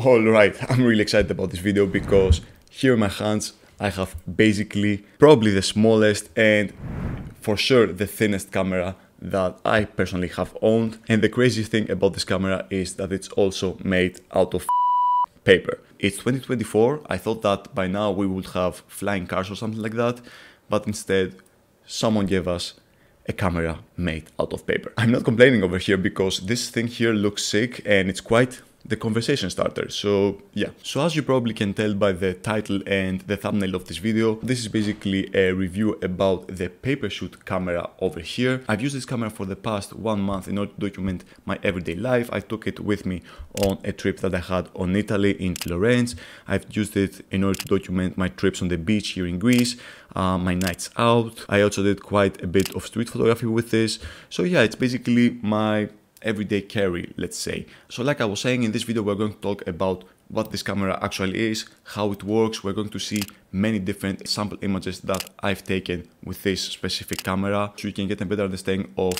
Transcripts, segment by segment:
Alright, I'm really excited about this video because here in my hands I have basically probably the smallest and for sure the thinnest camera that I personally have owned. And the crazy thing about this camera is that it's also made out of paper. It's 2024. I thought that by now we would have flying cars or something like that, but instead someone gave us a camera made out of paper. I'm not complaining over here because this thing here looks sick and it's quite the conversation starter. So yeah, so as you probably can tell by the title and the thumbnail of this video, this is basically a review about the Papershoot camera over here. I've used this camera for the past 1 month in order to document my everyday life. I took it with me on a trip that I had on Italy in Florence. I've used it in order to document my trips on the beach here in Greece, my nights out. I also did quite a bit of street photography with this. So yeah, it's basically my everyday carry, let's say. So like I was saying, in this video we're going to talk about what this camera actually is, how it works. We're going to see many different sample images that I've taken with this specific camera, so you can get a better understanding of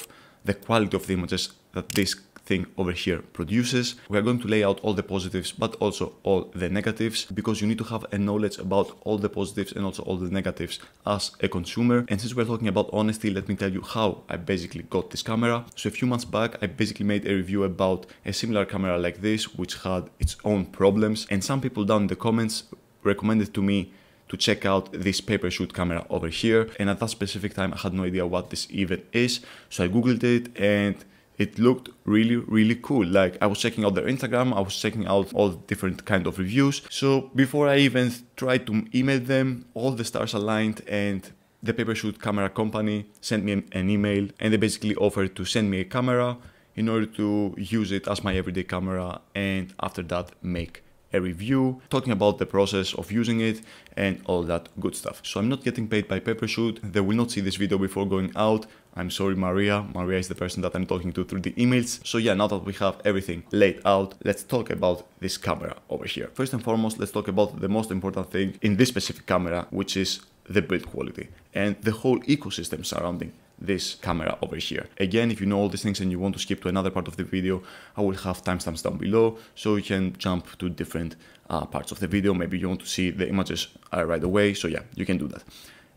the quality of the images that this thing over here produces. We're going to lay out all the positives but also all the negatives, because you need to have a knowledge about all the positives and also all the negatives as a consumer. And since we're talking about honesty, let me tell you how I basically got this camera. So a few months back I basically made a review about a similar camera like this, which had its own problems, and some people down in the comments recommended to me to check out this Papershoot camera over here. And at that specific time I had no idea what this even is, so I googled it and it looked really cool. Like, I was checking out their Instagram, I was checking out all different kind of reviews. So before I even tried to email them, all the stars aligned and the Papershoot camera company sent me an email, and they basically offered to send me a camera in order to use it as my everyday camera, and after that make a review talking about the process of using it and all that good stuff. So I'm not getting paid by Papershoot. They will not see this video before going out. I'm sorry, Maria. Maria is the person that I'm talking to through the emails. So yeah, now that we have everything laid out, let's talk about this camera over here. First and foremost, let's talk about the most important thing in this specific camera, which is the build quality and the whole ecosystem surrounding this camera over here. Again, if you know all these things and you want to skip to another part of the video, I will have timestamps down below so you can jump to different parts of the video. Maybe you want to see the images right away, so yeah, you can do that.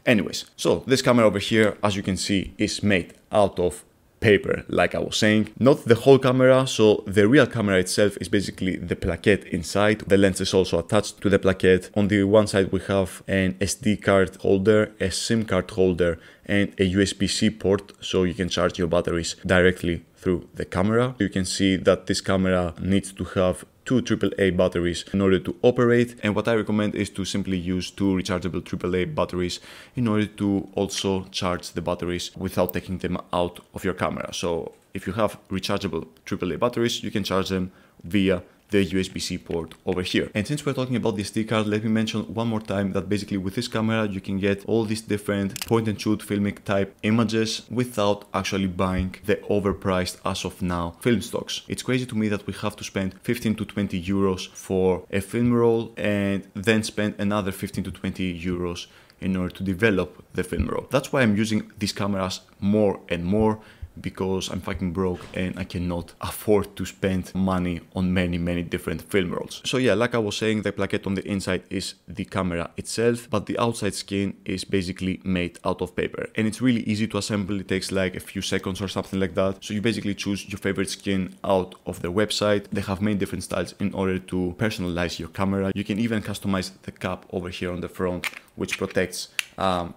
Anyways, so this camera over here, as you can see, is made out of paper, like I was saying. Not the whole camera, so the real camera itself is basically the plaquette inside. The lens is also attached to the plaquette. On the one side we have an SD card holder, a SIM card holder, and a USB-C port, so you can charge your batteries directly through the camera. You can see that this camera needs to have 2 AAA batteries in order to operate, and what I recommend is to simply use 2 rechargeable AAA batteries in order to also charge the batteries without taking them out of your camera. So if you have rechargeable AAA batteries, you can charge them via the USB-C port over here. And since we're talking about the SD card, let me mention one more time that basically with this camera you can get all these different point and shoot filmic type images without actually buying the overpriced as of now film stocks. It's crazy to me that we have to spend 15 to 20 euros for a film roll and then spend another 15 to 20 euros in order to develop the film roll. That's why I'm using these cameras more and more, because I'm fucking broke and I cannot afford to spend money on many different film rolls. So yeah, like I was saying, the plaquette on the inside is the camera itself, but the outside skin is basically made out of paper, and it's really easy to assemble. It takes like a few seconds or something like that. So you basically choose your favorite skin out of their website. They have many different styles in order to personalize your camera. You can even customize the cap over here on the front, which protects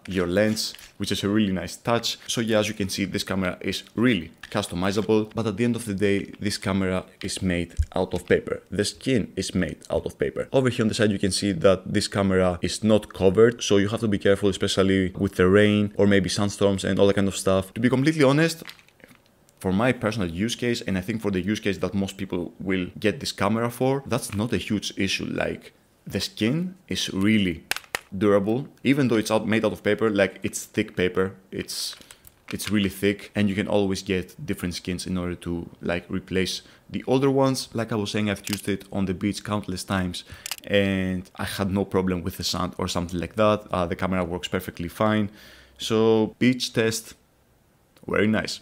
your lens, which is a really nice touch. So yeah, as you can see, this camera is really customizable, but at the end of the day, this camera is made out of paper. The skin is made out of paper. Over here on the side, you can see that this camera is not covered, so you have to be careful, especially with the rain or maybe sandstorms and all that kind of stuff. To be completely honest, for my personal use case, and I think for the use case that most people will get this camera for, that's not a huge issue. Like, the skin is really durable, even though it's made out of paper. Like, it's thick paper, it's really thick, and you can always get different skins in order to like replace the older ones. Like I was saying, I've used it on the beach countless times and I had no problem with the sand or something like that. The camera works perfectly fine. So beach test, very nice.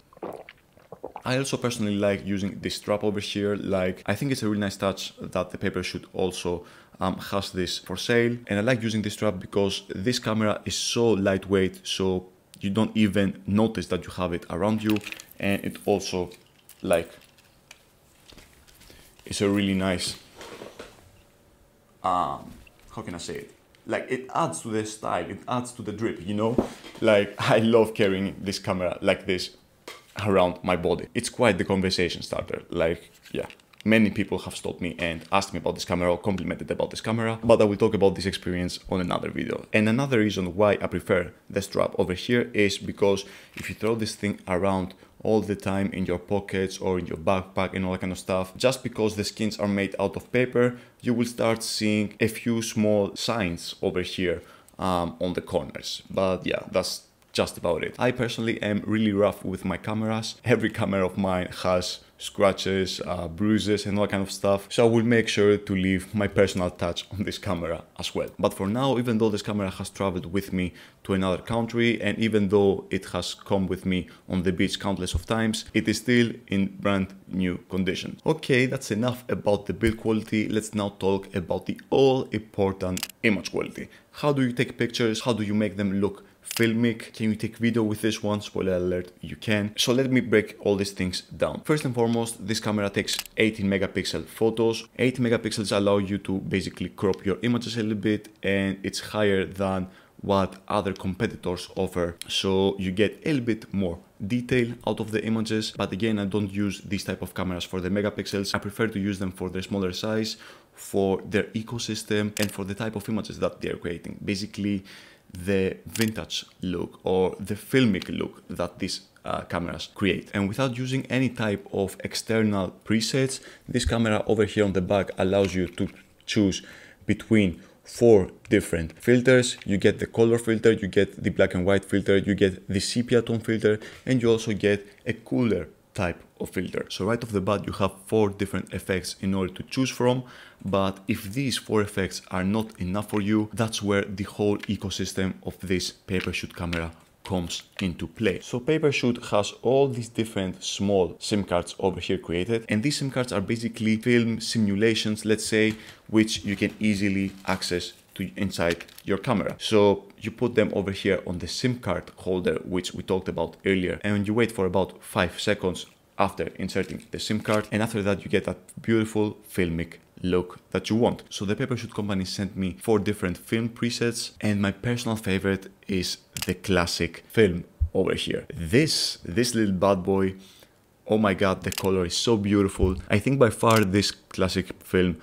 I also personally like using this strap over here. Like, I think it's a really nice touch that the Papershoot also has this for sale. And I like using this strap because this camera is so lightweight, so you don't even notice that you have it around you. And it also, like, it's a really nice, how can I say it? Like, it adds to the style, it adds to the drip, you know? Like, I love carrying this camera like this around my body. It's quite the conversation starter. Like, yeah, many people have stopped me and asked me about this camera or complimented about this camera, but I will talk about this experience on another video. And another reason why I prefer the strap over here is because if you throw this thing around all the time in your pockets or in your backpack and all that kind of stuff, just because the skins are made out of paper, you will start seeing a few small signs over here on the corners. But yeah, that's just about it. I personally am really rough with my cameras. Every camera of mine has scratches, bruises and all kind of stuff, so I will make sure to leave my personal touch on this camera as well. But for now, even though this camera has traveled with me to another country, and even though it has come with me on the beach countless of times, it is still in brand new condition. Okay, that's enough about the build quality. Let's now talk about the all important image quality. How do you take pictures? How do you make them look filmic? Can you take video with this one? Spoiler alert, you can. So let me break all these things down. First and foremost, this camera takes 18 megapixel photos. 18 megapixels allow you to basically crop your images a little bit, and it's higher than what other competitors offer. So you get a little bit more detail out of the images. But again, I don't use these type of cameras for the megapixels. I prefer to use them for their smaller size, for their ecosystem, and for the type of images that they're creating. Basically, the vintage look or the filmic look that these cameras create. And without using any type of external presets, this camera over here on the back allows you to choose between 4 different filters. You get the color filter, you get the black and white filter, you get the sepia tone filter, and you also get a cooler type of filter. So right off the bat, you have 4 different effects in order to choose from. But if these 4 effects are not enough for you, that's where the whole ecosystem of this Papershoot camera comes into play. So Papershoot has all these different small SIM cards over here created, and these SIM cards are basically film simulations, let's say, which you can easily access to inside your camera. So you put them over here on the SIM card holder, which we talked about earlier, and you wait for about 5 seconds after inserting the SIM card, and after that you get that beautiful filmic look that you want. So the Papershoot company sent me 4 different film presets, and my personal favorite is the classic film over here. This little bad boy, oh my god, the color is so beautiful. I think by far this classic film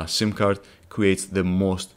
SIM card creates the most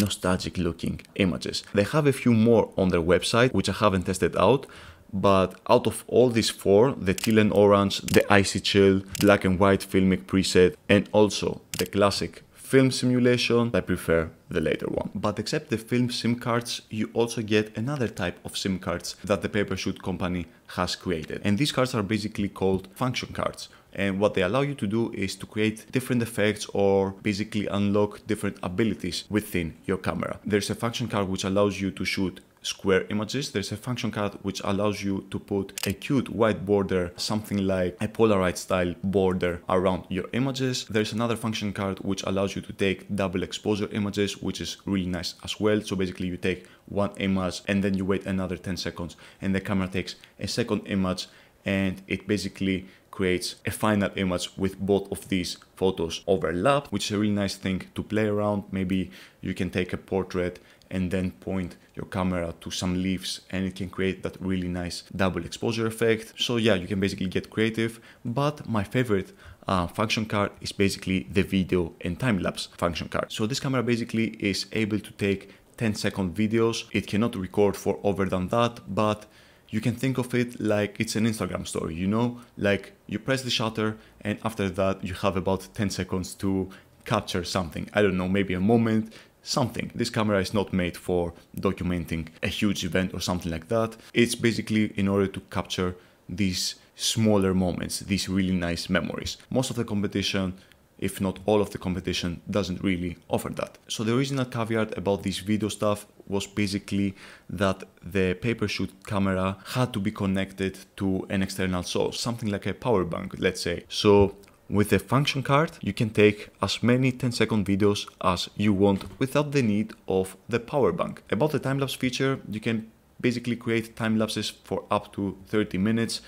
nostalgic looking images. They have a few more on their website which I haven't tested out, but out of all these 4, the teal and orange, the icy chill, black and white filmic preset, and also the classic film simulation, I prefer the later one. But except the film SIM cards, you also get another type of SIM cards that the Papershoot company has created. And these cards are basically called function cards. And what they allow you to do is to create different effects or basically unlock different abilities within your camera. There's a function card which allows you to shoot square images. There's a function card which allows you to put a cute white border, something like a Polaroid style border around your images. There's another function card which allows you to take double exposure images, which is really nice as well. So basically you take one image and then you wait another 10 seconds and the camera takes a second image, and it basically creates a final image with both of these photos overlapped, which is a really nice thing to play around. Maybe you can take a portrait and then point your camera to some leaves and it can create that really nice double exposure effect. So yeah, you can basically get creative. But my favorite function card is basically the video and time-lapse function card. So this camera basically is able to take 10-second videos. It cannot record for over than that, but you can think of it like it's an Instagram story, you know? Like you press the shutter and after that you have about 10 seconds to capture something. I don't know, maybe a moment, something. This camera is not made for documenting a huge event or something like that. It's basically in order to capture these smaller moments, these really nice memories. Most of the competition, if not all of the competition, doesn't really offer that. So the original caveat about this video stuff was basically that the pay-per-shoot camera had to be connected to an external source, something like a power bank, let's say. So with the function card, you can take as many 10-second videos as you want without the need of the power bank. About the time-lapse feature, you can basically create time lapses for up to 30 minutes.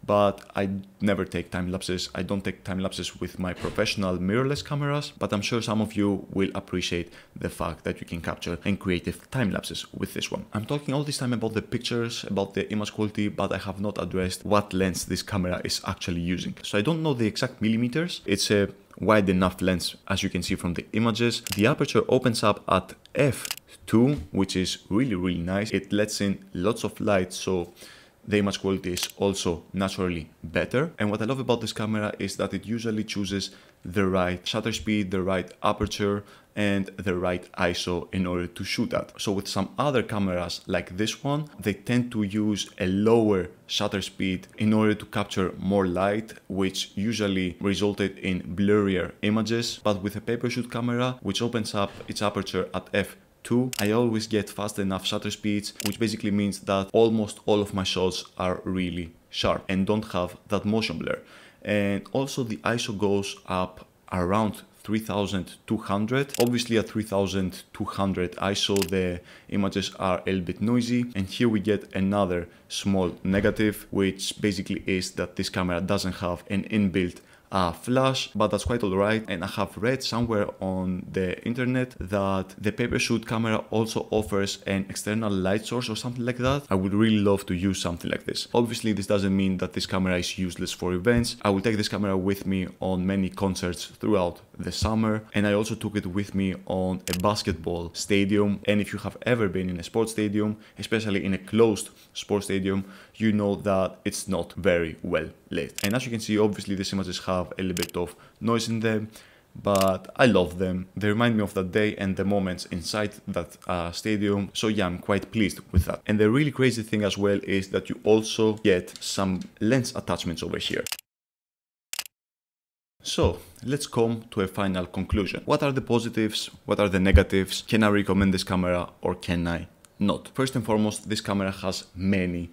But I never take time lapses. I don't take time lapses with my professional mirrorless cameras, but I'm sure some of you will appreciate the fact that you can capture and create time lapses with this one. I'm talking all this time about the pictures, about the image quality, but I have not addressed what lens this camera is actually using. So I don't know the exact millimeters. It's a wide enough lens, as you can see from the images. The aperture opens up at f2, which is really nice. It lets in lots of light, so the image quality is also naturally better. And what I love about this camera is that it usually chooses the right shutter speed, the right aperture, and the right ISO in order to shoot at. So with some other cameras like this one, they tend to use a lower shutter speed in order to capture more light, which usually resulted in blurrier images. But with a pay-per-shoot camera, which opens up its aperture at f2, I always get fast enough shutter speeds, which basically means that almost all of my shots are really sharp and don't have that motion blur. And also the ISO goes up around 3200. Obviously at 3200 ISO the images are a little bit noisy, and here we get another small negative, which basically is that this camera doesn't have an inbuilt flash, but that's quite alright. And I have read somewhere on the internet that the pay-per-shoot camera also offers an external light source or something like that. I would really love to use something like this. Obviously this doesn't mean that this camera is useless for events. I will take this camera with me on many concerts throughout the summer, and I also took it with me on a basketball stadium. And if you have ever been in a sports stadium, especially in a closed sports stadium, you know that it's not very well lit. And as you can see, obviously these images have a little bit of noise in them, but I love them. They remind me of that day and the moments inside that stadium. So yeah, I'm quite pleased with that. And the really crazy thing as well is that you also get some lens attachments over here. So let's come to a final conclusion. What are the positives? What are the negatives? Can I recommend this camera or can I not? First and foremost, this camera has many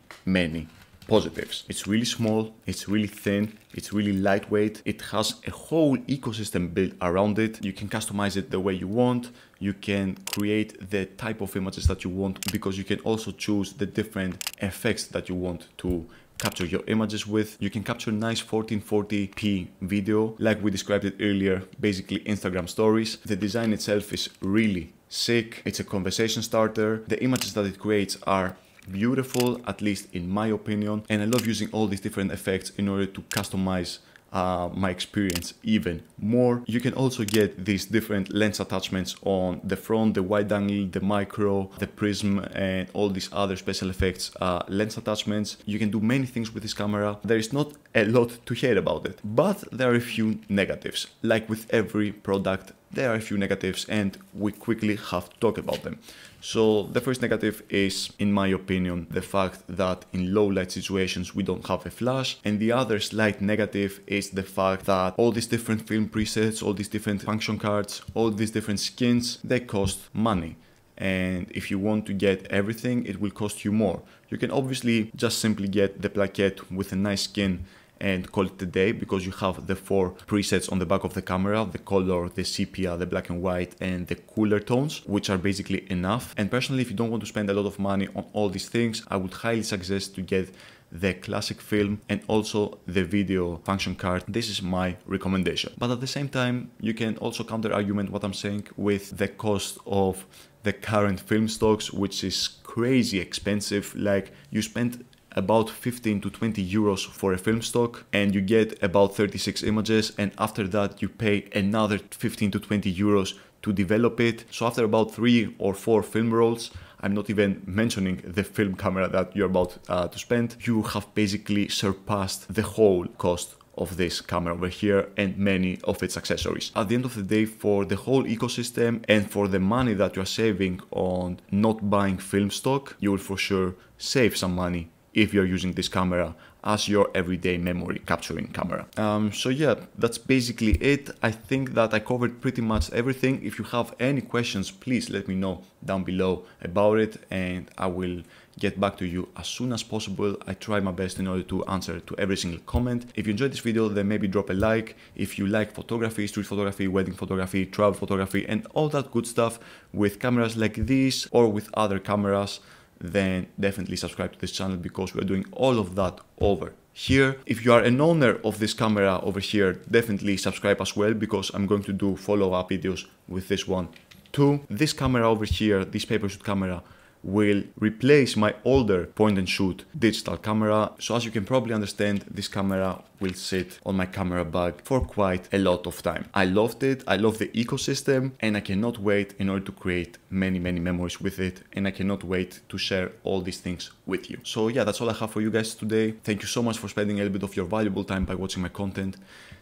positives. It's really small, it's really thin, it's really lightweight. It has a whole ecosystem built around it. You can customize it the way you want. You can create the type of images that you want, because you can also choose the different effects that you want to capture your images with. You can capture nice 1440p video, like we described it earlier, basically Instagram stories. The design itself is really sick. It's a conversation starter. The images that it creates are beautiful, at least in my opinion, and I love using all these different effects in order to customize my experience even more. You can also get these different lens attachments on the front, the wide angle, the micro, the prism, and all these other special effects lens attachments. You can do many things with this camera. There is not a lot to hate about it, but there are a few negatives. Like with every product, there are a few negatives, and we quickly have to talk about them. So the first negative is, in my opinion, the fact that in low light situations we don't have a flash. And the other slight negative is the fact that all these different film presets, all these different function cards, all these different skins, they cost money. And if you want to get everything, it will cost you more. You can obviously just simply get the plaquette with a nice skin and call it a day, because you have the 4 presets on the back of the camera: the color, the sepia, the black and white, and the cooler tones, which are basically enough. And personally, if you don't want to spend a lot of money on all these things, I would highly suggest to get the classic film and also the video function card. This is my recommendation. But at the same time, you can also counter argument what I'm saying with the cost of the current film stocks, which is crazy expensive. Like, you spend about 15 to 20 euros for a film stock and you get about 36 images, and after that you pay another 15 to 20 euros to develop it. So after about 3 or 4 film rolls, I'm not even mentioning the film camera that you're about to spend, you have basically surpassed the whole cost of this camera over here and many of its accessories. At the end of the day, for the whole ecosystem and for the money that you're saving on not buying film stock, you will for sure save some money if you're using this camera as your everyday memory capturing camera. So yeah, that's basically it. I think that I covered pretty much everything. If you have any questions, please let me know down below about it, and I will get back to you as soon as possible. I try my best in order to answer to every single comment. If you enjoyed this video, then maybe drop a like. If you like photography, street photography, wedding photography, travel photography, and all that good stuff with cameras like this or with other cameras, then definitely subscribe to this channel, because we're doing all of that over here. If you are an owner of this camera over here, definitely subscribe as well, because I'm going to do follow-up videos with this one too. This camera over here, this pay-per-shoot camera, will replace my older point and shoot digital camera. So as you can probably understand, this camera will sit on my camera bag for quite a lot of time. I loved it, I love the ecosystem, and I cannot wait in order to create many memories with it, and I cannot wait to share all these things with you. So yeah, that's all I have for you guys today. Thank you so much for spending a little bit of your valuable time by watching my content.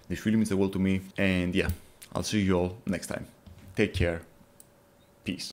This really means the world to me, and yeah, I'll see you all next time. Take care. Peace.